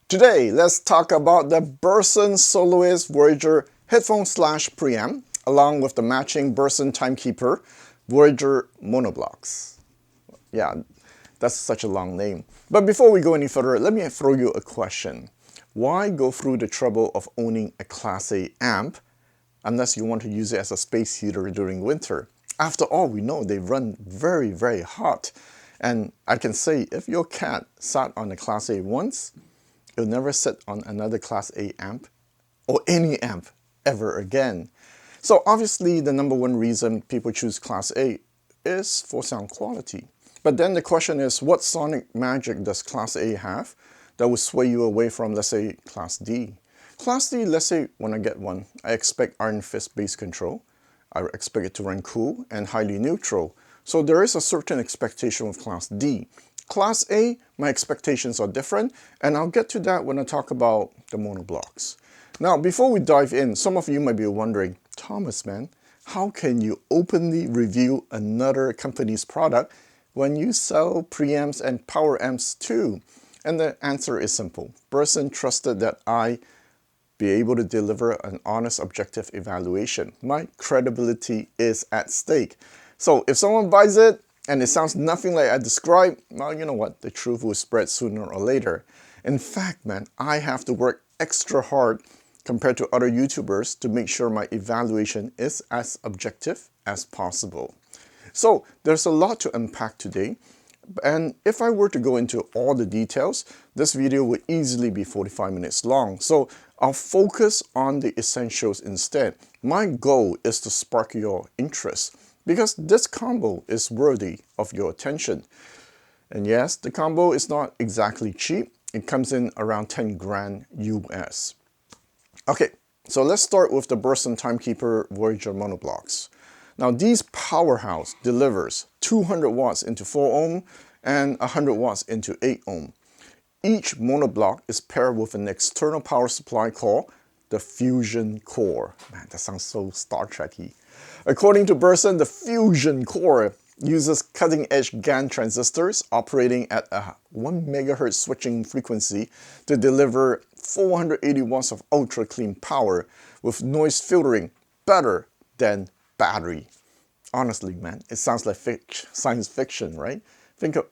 Today, let's talk about the Burson Soloist Voyager headphone slash preamp, along with the matching Burson Timekeeper Voyager monoblocks. Yeah, that's such a long name. But before we go any further, let me throw you a question. Why go through the trouble of owning a Class A amp unless you want to use it as a space heater during winter? After all, we know they run very, very hot. And I can say if your cat sat on a Class A once, it'll never sit on another Class A amp or any amp ever again. So obviously the number one reason people choose Class A is for sound quality. But then the question is, what sonic magic does Class A have that will sway you away from, let's say, Class D? Class D, let's say when I get one, I expect iron fist bass control. I expect it to run cool and highly neutral. So there is a certain expectation with Class D. Class A, my expectations are different, and I'll get to that when I talk about the monoblocks. Now, before we dive in, some of you might be wondering, Thomas, man, how can you openly review another company's product when you sell preamps and power amps too? And the answer is simple. Burson trusted that I be able to deliver an honest, objective evaluation. My credibility is at stake. So if someone buys it and it sounds nothing like I described, well, you know what? The truth will spread sooner or later. In fact, man, I have to work extra hard compared to other YouTubers to make sure my evaluation is as objective as possible. So there's a lot to unpack today. And if I were to go into all the details, this video would easily be 45 minutes long. So I'll focus on the essentials instead. My goal is to spark your interest because this combo is worthy of your attention. And yes, the combo is not exactly cheap. It comes in around 10 grand US. Okay, so let's start with the Burson Timekeeper Voyager monoblocks. Now these powerhouse delivers 200 watts into 4 ohm and 100 watts into 8 ohm. Each monoblock is paired with an external power supply called the fusion core. Man, that sounds so Star Trek-y. According to Burson, the fusion core uses cutting-edge GaN transistors operating at a 1 megahertz switching frequency to deliver 480 watts of ultra-clean power with noise filtering better than battery. Honestly, man, it sounds like science fiction, right? Think of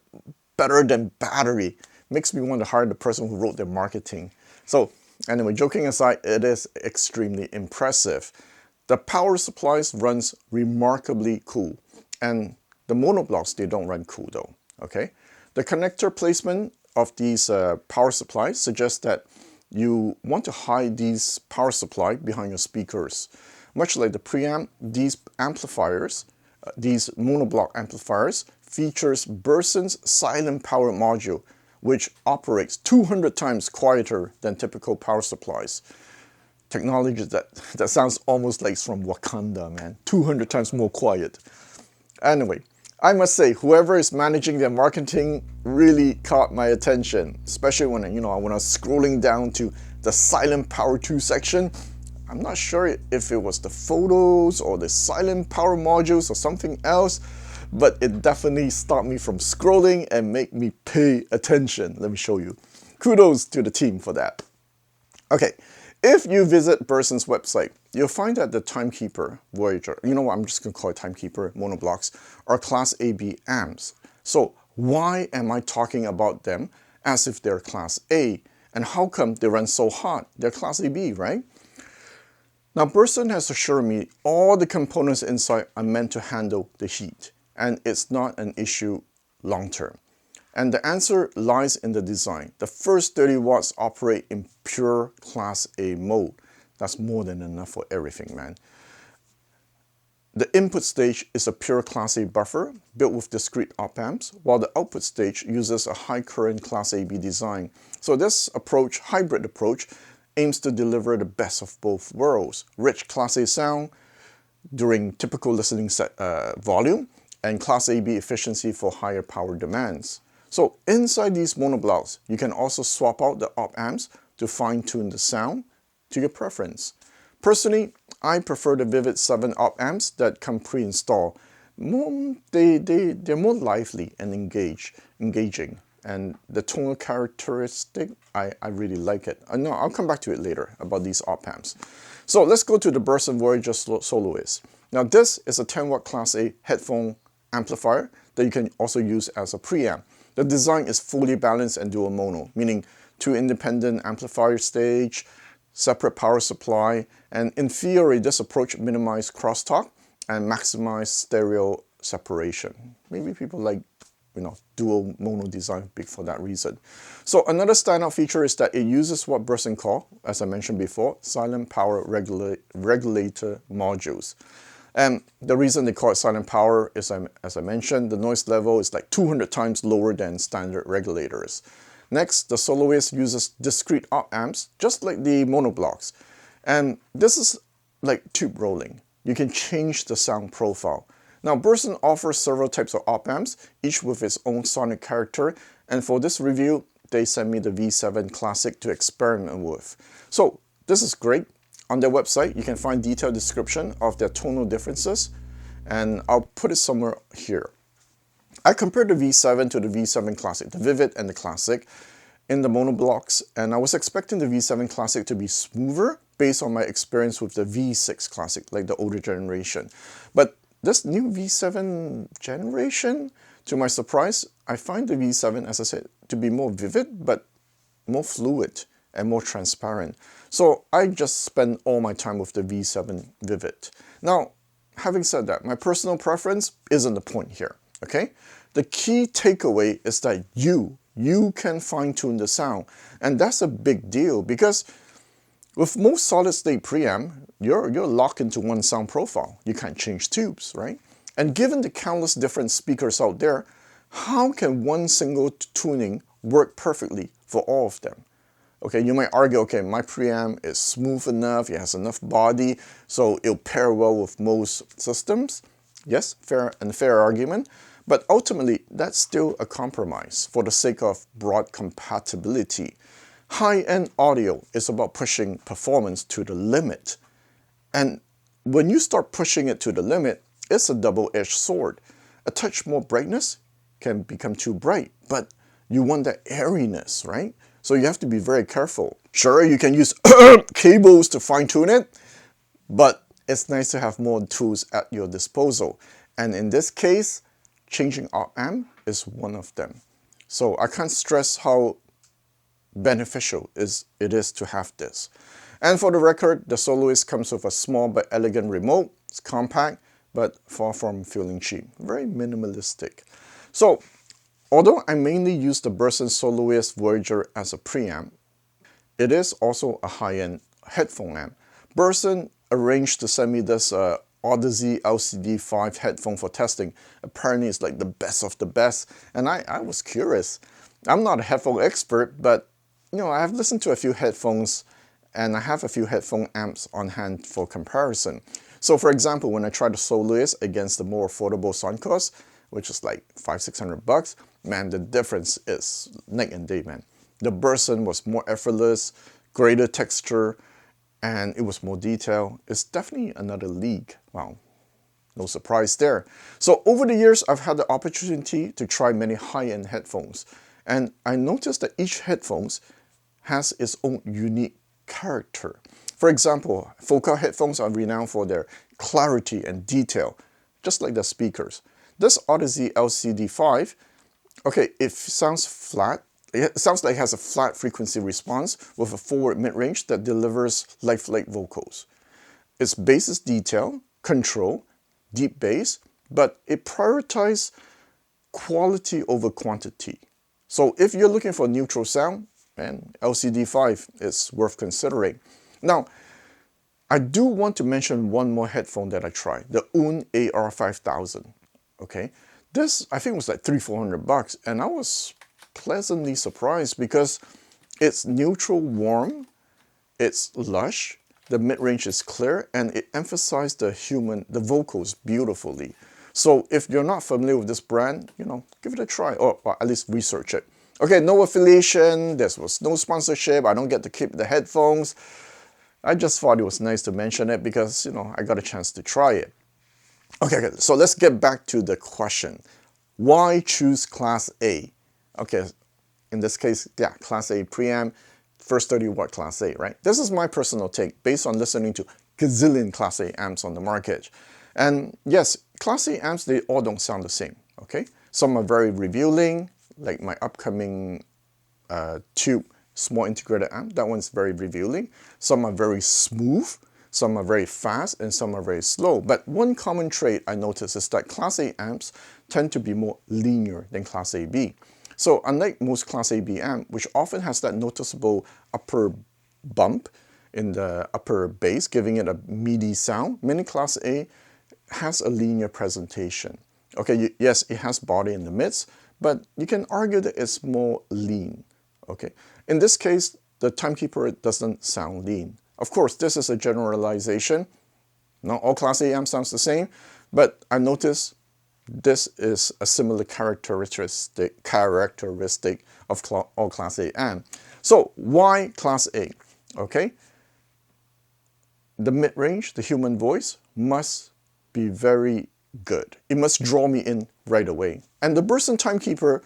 better than battery. Makes me want to hire the person who wrote their marketing. So anyway, joking aside, it is extremely impressive. The power supplies runs remarkably cool. And the monoblocks, they don't run cool though, okay? The connector placement of these power supplies suggests that you want to hide these power supply behind your speakers. Much like the preamp, these amplifiers, these monoblock amplifiers, features Burson's silent power module, which operates 200 times quieter than typical power supplies. Technology that sounds almost like it's from Wakanda, man. 200 times more quiet. Anyway, I must say, whoever is managing their marketing really caught my attention, especially when I was scrolling down to the silent power 2 section. I'm not sure if it was the photos or the silent power modules or something else, but it definitely stopped me from scrolling and made me pay attention. Let me show you. Kudos to the team for that. Okay, if you visit Burson's website, you'll find that the Timekeeper Voyager, you know what, I'm just going to call it Timekeeper monoblocks, are Class AB amps. So why am I talking about them as if they're Class A? And how come they run so hot? They're Class AB, right? Now, Burson has assured me all the components inside are meant to handle the heat, and it's not an issue long term. And the answer lies in the design. The first 30 watts operate in pure Class A mode. That's more than enough for everything, man. The input stage is a pure Class A buffer built with discrete op amps, while the output stage uses a high current Class AB design. So this approach, hybrid approach, aims to deliver the best of both worlds. Rich Class A sound during typical listening volume and Class AB efficiency for higher power demands. So inside these monoblocks, you can also swap out the op amps to fine-tune the sound to your preference. Personally, I prefer the Vivid 7 op amps that come pre-installed. They're more lively and engaging. And the tonal characteristic, I really like it. No, I'll come back to it later about these op amps. So let's go to the Burson Voyager Soloist. Now this is a 10 watt Class A headphone amplifier that you can also use as a preamp. The design is fully balanced and dual mono, meaning 2 independent amplifier stage, separate power supply, and in theory this approach minimizes crosstalk and maximize stereo separation. Maybe people like, dual mono design for that reason. So another standout feature is that it uses what Burson call, as I mentioned before, silent power regulator modules. And the reason they call it silent power is, as I mentioned, the noise level is like 200 times lower than standard regulators. Next, the Soloist uses discrete op amps, just like the monoblocks. And this is like tube rolling. You can change the sound profile. Now, Burson offers several types of op amps, each with its own sonic character. And for this review, they sent me the V7 Classic to experiment with. So this is great. On their website, you can find detailed description of their tonal differences. And I'll put it somewhere here. I compared the V7 to the V7 Classic, the Vivid and the Classic, in the monoblocks, and I was expecting the V7 Classic to be smoother based on my experience with the V6 Classic, like the older generation. But this new V7 generation, to my surprise, I find the V7, as I said, to be more vivid, but more fluid and more transparent. So I just spend all my time with the V7 Vivid. Now, having said that, my personal preference isn't the point here, okay? The key takeaway is that you can fine-tune the sound. And that's a big deal because with most solid-state preamp, you're locked into one sound profile. You can't change tubes, right? And given the countless different speakers out there, how can one single tuning work perfectly for all of them? Okay, you might argue, okay, my preamp is smooth enough, it has enough body, so it'll pair well with most systems. Yes, fair argument. But ultimately, that's still a compromise for the sake of broad compatibility. High-end audio is about pushing performance to the limit. And when you start pushing it to the limit, it's a double-edged sword. A touch more brightness can become too bright, but you want that airiness, right? So you have to be very careful. Sure, you can use cables to fine-tune it, but it's nice to have more tools at your disposal. And in this case, changing op amp is one of them. So I can't stress how beneficial it is to have this. And for the record, the Soloist comes with a small but elegant remote. It's compact, but far from feeling cheap. Very minimalistic. So, although I mainly use the Burson Soloist Voyager as a preamp, it is also a high-end headphone amp. Burson arranged to send me this Odyssey LCD5 headphone for testing. Apparently it's like the best of the best, and I was curious. I'm not a headphone expert, but I've listened to a few headphones and I have a few headphone amps on hand for comparison. So for example, when I tried the Soloist against the more affordable Soundcost, which is like $500-600, man, the difference is night and day, man. The Burson was more effortless, greater texture, and it was more detailed. It's definitely another league. Wow, no surprise there. So over the years, I've had the opportunity to try many high-end headphones. And I noticed that each headphone has its own unique character. For example, Focal headphones are renowned for their clarity and detail, just like the speakers. This Odyssey LCD5, okay, it sounds flat. It sounds like it has a flat frequency response with a forward mid-range that delivers lifelike vocals. Its bass is detail, control, deep bass, but it prioritizes quality over quantity. So if you're looking for neutral sound, then LCD5 is worth considering. Now, I do want to mention one more headphone that I tried, the Oon AR5000. Okay, this I think was like $300-400, and I was pleasantly surprised because it's neutral warm, it's lush, the mid-range is clear, and it emphasized the vocals beautifully. So if you're not familiar with this brand, give it a try, or at least research it. Okay, no affiliation, there was no sponsorship, I don't get to keep the headphones. I just thought it was nice to mention it because, I got a chance to try it. Okay, so let's get back to the question. Why choose Class A? Okay, in this case, yeah, Class A preamp, first 30 watt Class A, right? This is my personal take based on listening to gazillion Class A amps on the market. And yes, Class A amps, they all don't sound the same, okay? Some are very revealing, like my upcoming tube small integrated amp. That one's very revealing. Some are very smooth, some are very fast, and some are very slow. But one common trait I notice is that Class A amps tend to be more linear than Class AB. So unlike most Class AB amp, which often has that noticeable upper bump in the upper bass, giving it a meaty sound, many Class A has a linear presentation. Okay, yes, it has body in the midst, but you can argue that it's more lean. Okay, in this case, the Timekeeper doesn't sound lean. Of course, this is a generalization. Not all Class A amps sounds the same, but I noticed this is a similar characteristic of all Class A amp. So why Class A? Okay, the mid-range, the human voice, must be very good. It must draw me in right away. And the Burson Timekeeper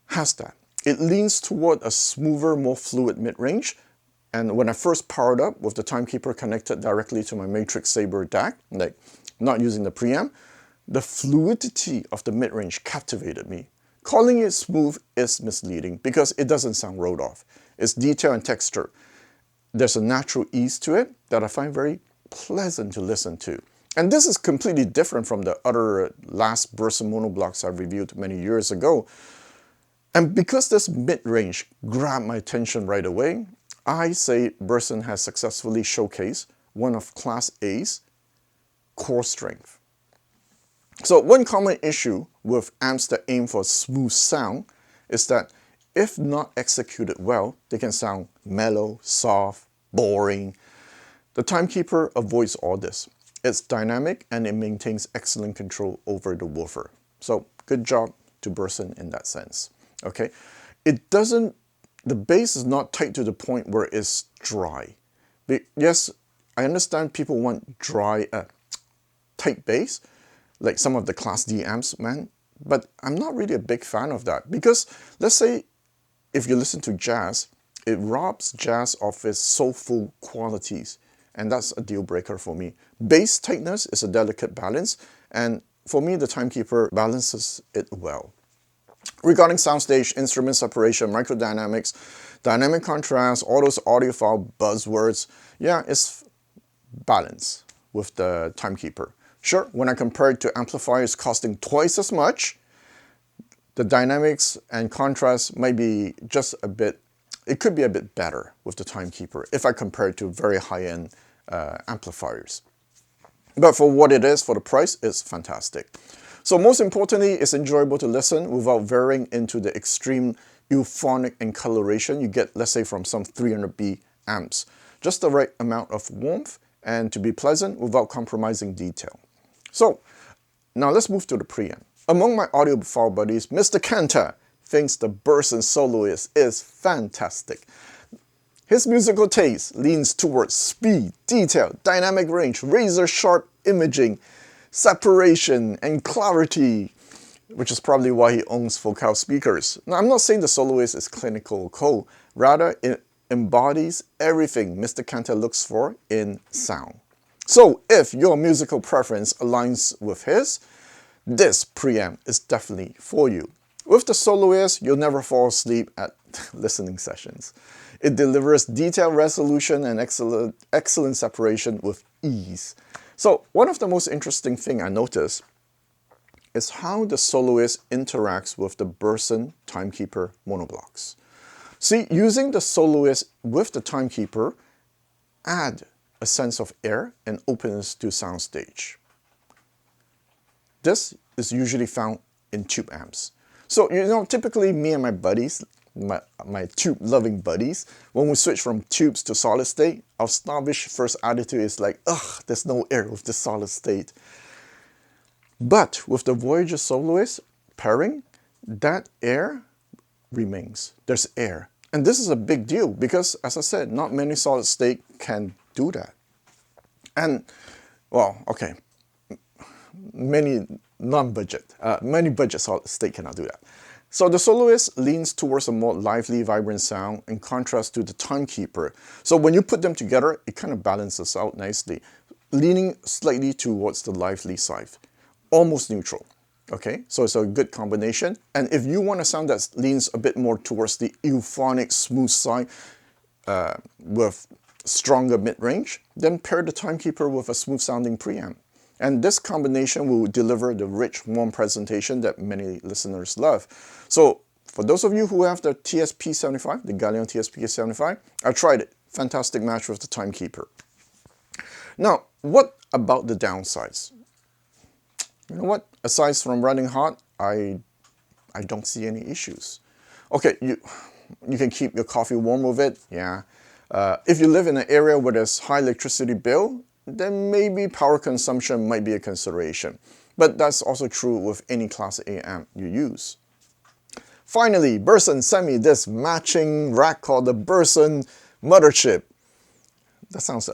has that. It leans toward a smoother, more fluid mid-range. And when I first powered up with the Timekeeper connected directly to my Matrix Sabre DAC, like not using the preamp, the fluidity of the mid-range captivated me. Calling it smooth is misleading because it doesn't sound rolled off. It's detail and texture. There's a natural ease to it that I find very pleasant to listen to. And this is completely different from the other last Burson monoblocks I reviewed many years ago. And because this mid-range grabbed my attention right away, I say Burson has successfully showcased one of Class A's core strength. So one common issue with amps that aim for smooth sound is that if not executed well, they can sound mellow, soft, boring. The Timekeeper avoids all this. It's dynamic and it maintains excellent control over the woofer. So good job to Burson in that sense. Okay, the bass is not tight to the point where it's dry. Yes, I understand people want dry, tight bass, like some of the Class D amps, man, but I'm not really a big fan of that because let's say if you listen to jazz, it robs jazz of its soulful qualities, and that's a deal breaker for me. Bass tightness is a delicate balance, and for me, the Timekeeper balances it well. Regarding soundstage, instrument separation, microdynamics, dynamic contrast, all those audiophile buzzwords, yeah, it's balanced with the Timekeeper. Sure, when I compare it to amplifiers costing twice as much, the dynamics and contrast might be just a bit, it could be a bit better with the Timekeeper if I compare it to very high-end amplifiers. But for what it is, for the price, it's fantastic. So most importantly, it's enjoyable to listen without veering into the extreme euphonic and coloration you get, let's say, from some 300B amps. Just the right amount of warmth and to be pleasant without compromising detail. So now let's move to the preamp. Among my audiophile buddies, Mr. Kanta thinks the Burson Soloist is fantastic. His musical taste leans towards speed, detail, dynamic range, razor-sharp imaging, separation, and clarity, which is probably why he owns Focal speakers. Now, I'm not saying the Soloist is clinical or cold. Rather, it embodies everything Mr. Kanta looks for in sound. So, if your musical preference aligns with his, this preamp is definitely for you. With the Soloist, you'll never fall asleep at listening sessions. It delivers detailed resolution and excellent separation with ease. So one of the most interesting things I noticed is how the Soloist interacts with the Burson Timekeeper monoblocks. See, using the Soloist with the Timekeeper add a sense of air and openness to soundstage. This is usually found in tube amps. So, you know, typically me and my buddies, my tube-loving buddies, when we switch from tubes to solid state, our snobbish first attitude is like, ugh, there's no air with the solid state. But with the Voyager Soloist pairing, that air remains. There's air. And this is a big deal because, as I said, not many solid state can do that. And, well, okay, many non-budget, many budget solid state cannot do that. So the Soloist leans towards a more lively, vibrant sound in contrast to the Timekeeper. So when you put them together, it kind of balances out nicely, leaning slightly towards the lively side, almost neutral. Okay, so it's a good combination. And if you want a sound that leans a bit more towards the euphonic, smooth side with stronger mid-range, then pair the Timekeeper with a smooth-sounding preamp. And this combination will deliver the rich, warm presentation that many listeners love. So for those of you who have the TSP75, the Galleon TSP75, I tried it. Fantastic match with the Timekeeper. Now, what about the downsides? You know what? Aside from running hot, I don't see any issues. Okay, you can keep your coffee warm with it, yeah. If you live in an area where there's high electricity bill, then maybe power consumption might be a consideration. But that's also true with any Class A amp you use. Finally, Burson sent me this matching rack called the Burson Mothership. That sounds,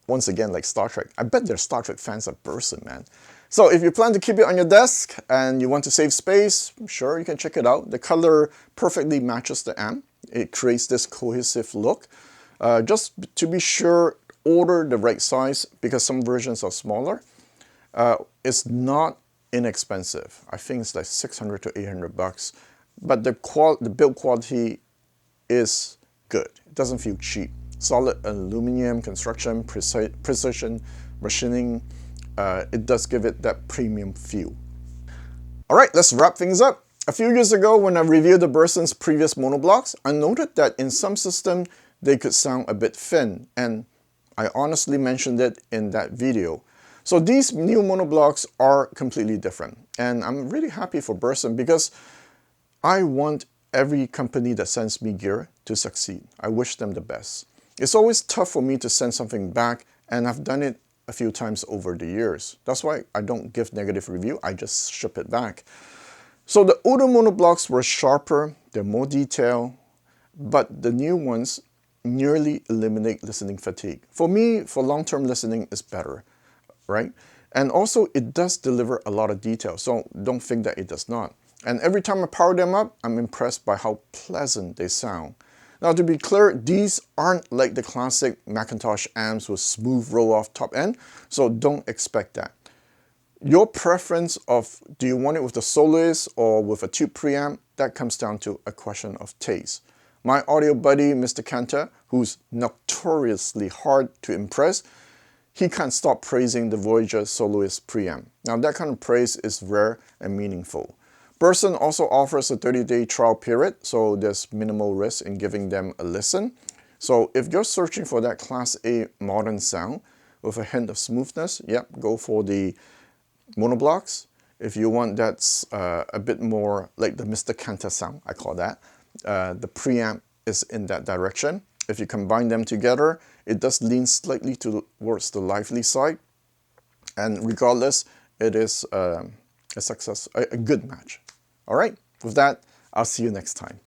once again, like Star Trek. I bet there's Star Trek fans at Burson, man. So if you plan to keep it on your desk and you want to save space, sure, you can check it out. The color perfectly matches the amp. It creates this cohesive look. Just to be sure, order the right size because some versions are smaller. It's not inexpensive. I think it's like 600 to 800 bucks. But the build quality is good. It doesn't feel cheap. Solid aluminum construction, precision machining. It does give it that premium feel. All right, let's wrap things up. A few years ago, when I reviewed the Burson's previous monoblocks, I noted that in some systems, they could sound a bit thin, and I honestly mentioned it in that video. So these new monoblocks are completely different, and I'm really happy for Burson because I want every company that sends me gear to succeed. I wish them the best. It's always tough for me to send something back, and I've done it a few times over the years. That's why I don't give negative review, I just ship it back. So the older monoblocks were sharper, they're more detailed, but the new ones nearly eliminate listening fatigue. For me, for long-term listening is better, right? And also it does deliver a lot of detail, so don't think that it does not. And every time I power them up, I'm impressed by how pleasant they sound. Now to be clear, these aren't like the classic Macintosh amps with smooth roll-off top end, so don't expect that. Your preference of do you want it with the Soloist or with a tube preamp, that comes down to a question of taste. My audio buddy, Mr. Kanta, who's notoriously hard to impress, he can't stop praising the Voyager Soloist preamp. Now that kind of praise is rare and meaningful. Burson also offers a 30-day trial period, so there's minimal risk in giving them a listen. So if you're searching for that Class A modern sound with a hint of smoothness, yep, go for the monoblocks. If you want that's a bit more like the Mr. Kanta sound, I call that, the preamp is in that direction. If you combine them together, it does lean slightly towards the lively side. And regardless, it is a good match. All right, with that, I'll see you next time.